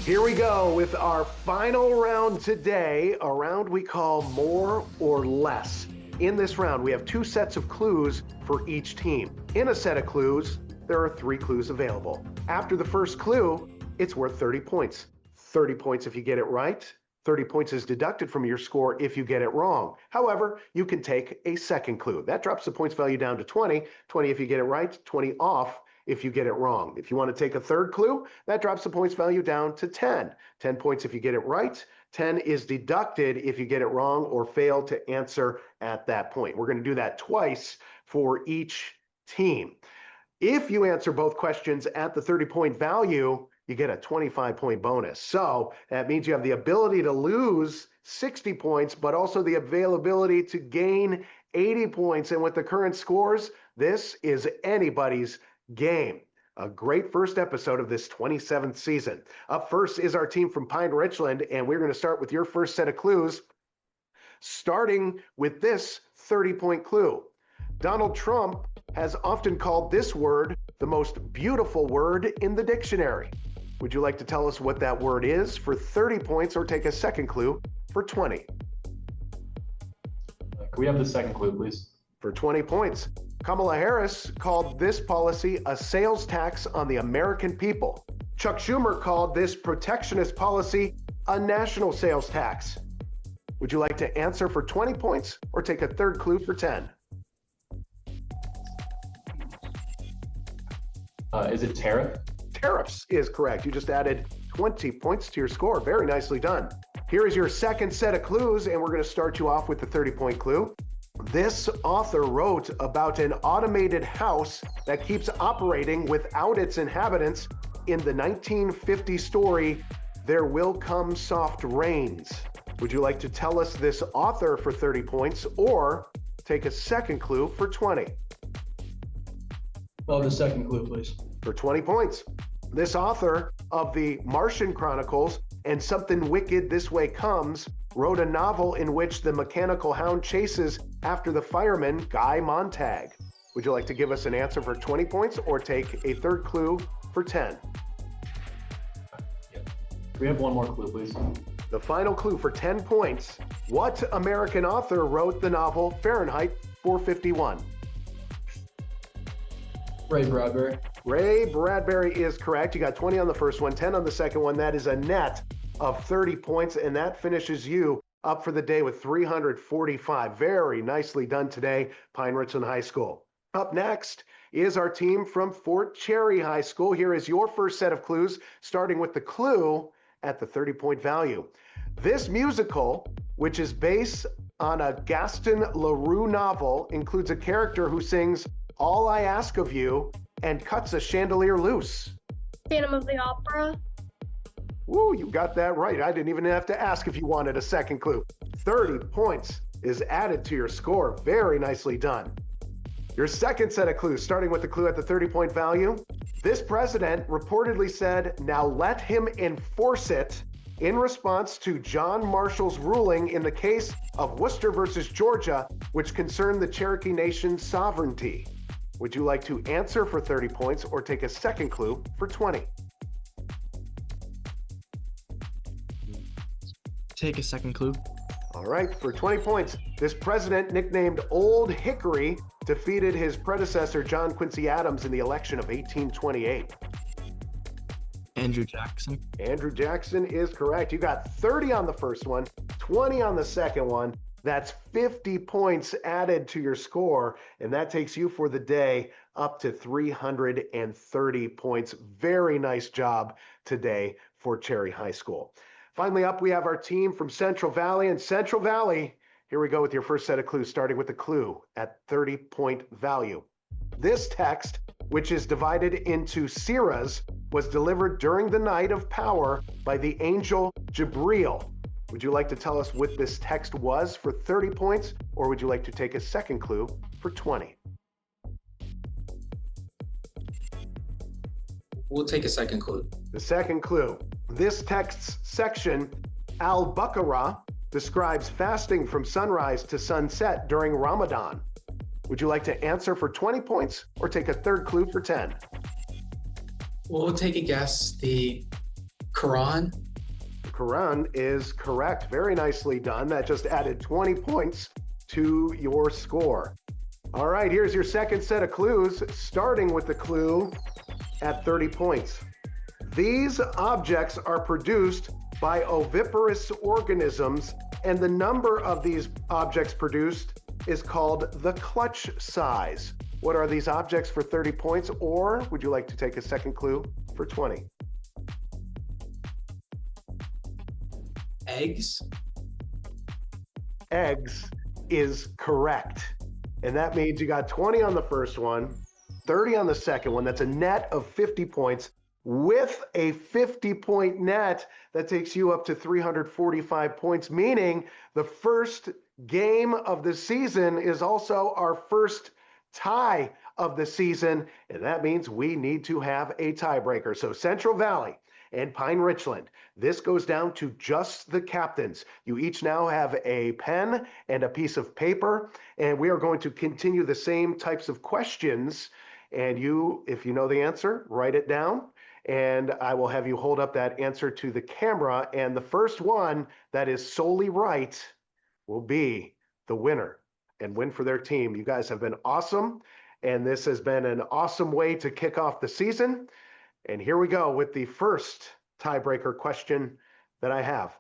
Here we go with our final round today, a round we call More or Less. In this round, we have 2 sets of clues for each team. In a set of clues, there are 3 clues available. After the first clue, it's worth 30 points. 30 points if you get it right. 30 points is deducted from your score if you get it wrong. However, you can take a second clue. That drops the points value down to 20. 20 if you get it right, 20 off if you get it wrong. If you want to take a third clue, that drops the points value down to 10. 10 points if you get it right. 10 is deducted if you get it wrong or fail to answer at that point. We're going to do that twice for each team. If you answer both questions at the 30-point value, you get a 25-point bonus. So that means you have the ability to lose 60 points, but also the availability to gain 80 points. And with the current scores, this is anybody's game. A great first episode of this 27th season. Up first is our team from Pine Richland, and we're going to start with your first set of clues, starting with this 30-point clue. Donald Trump has often called this word the most beautiful word in the dictionary. Would you like to tell us what that word is for 30 points or take a second clue for 20? Can we have the second clue, please? For 20 points. Kamala Harris called this policy a sales tax on the American people. Chuck Schumer called this protectionist policy a national sales tax. Would you like to answer for 20 points or take a third clue for 10? Is it tariff? Tariffs is correct. You just added 20 points to your score. Very nicely done. Here is your second set of clues, and we're going to start you off with the 30-point clue. This author wrote about an automated house that keeps operating without its inhabitants in the 1950 story, There Will Come Soft Rains. Would you like to tell us this author for 30 points or take a second clue for 20? Oh, the second clue, please. For 20 points. This author of the Martian Chronicles and Something Wicked This Way Comes wrote a novel in which the mechanical hound chases after the fireman, Guy Montag. Would you like to give us an answer for 20 points or take a third clue for 10? Yeah. Can we have one more clue, please? The final clue for 10 points. What American author wrote the novel Fahrenheit 451? Ray Bradbury. Ray Bradbury is correct. You got 20 on the first one, 10 on the second one. That is a net of 30 points, and that finishes you up for the day with 345. Very nicely done today, Pine Richland High School. Up next is our team from Fort Cherry High School. Here is your first set of clues, starting with the clue at the 30-point value. This musical, which is based on a Gaston Leroux novel, includes a character who sings All I Ask of You and cuts a chandelier loose. Phantom of the Opera. Woo, you got that right. I didn't even have to ask if you wanted a second clue. 30 points is added to your score. Very nicely done. Your second set of clues, starting with the clue at the 30-point value. This president reportedly said, "Now let him enforce it," in response to John Marshall's ruling in the case of Worcester versus Georgia, which concerned the Cherokee Nation's sovereignty. Would you like to answer for 30 points or take a second clue for 20? Take a second clue. All right, for 20 points, this president, nicknamed Old Hickory, defeated his predecessor, John Quincy Adams, in the election of 1828. Andrew Jackson. Andrew Jackson is correct. You got 30 on the first one, 20 on the second one. That's 50 points added to your score, and that takes you for the day up to 330 points. Very nice job today for Cherry High School. Finally up, we have our team from Central Valley. And Central Valley, here we go with your first set of clues, starting with the clue at 30-point value. This text, which is divided into seerahs, was delivered during the night of power by the angel Jibreel. Would you like to tell us what this text was for 30 points, or would you like to take a second clue for 20? We'll take a second clue. The second clue. This text's section, Al-Baqarah, describes fasting from sunrise to sunset during Ramadan. Would you like to answer for 20 points or take a third clue for 10? We'll take a guess. The Quran. Quran is correct. Very nicely done. That just added 20 points to your score. All right, here's your second set of clues, starting with the clue at 30 points. These objects are produced by oviparous organisms, and the number of these objects produced is called the clutch size. What are these objects for 30 points, or would you like to take a second clue for 20? Eggs. Eggs is correct. And that means you got 20 on the first one, 30 on the second one. That's a net of 50 points. With a 50-point net, that takes you up to 345 points, meaning the first game of the season is also our first tie of the season, and that means we need to have a tiebreaker. So Central Valley and Pine Richland, this goes down to just the captains. You each now have a pen and a piece of paper, and we are going to continue the same types of questions. And you, if you know the answer, write it down, and I will have you hold up that answer to the camera. And the first one that is solely right will be the winner and win for their team. You guys have been awesome, and this has been an awesome way to kick off the season. And here we go with the first tiebreaker question that I have.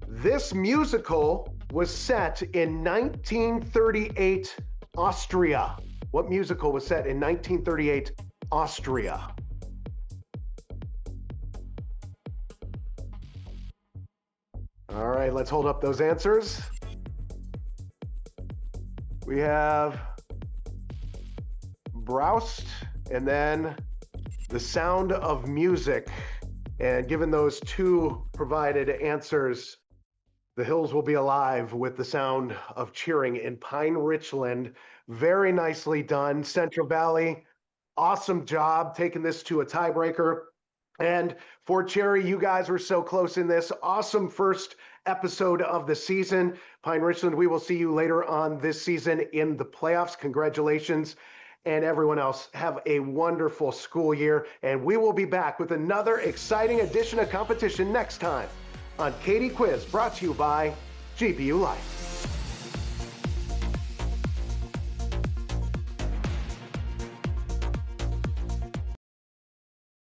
This musical was set in 1938 Austria. What musical was set in 1938 Austria? All right, let's hold up those answers. We have Broust and then The Sound of Music. And given those two provided answers, the hills will be alive with the sound of cheering in Pine Richland. Very nicely done. Central Valley, awesome job taking this to a tiebreaker. And for Cherry, you guys were so close in this. Awesome first episode of the season. Pine Richland, we will see you later on this season in the playoffs. Congratulations. And everyone else, have a wonderful school year. And we will be back with another exciting edition of competition next time on Katie Quiz, brought to you by GPU Life.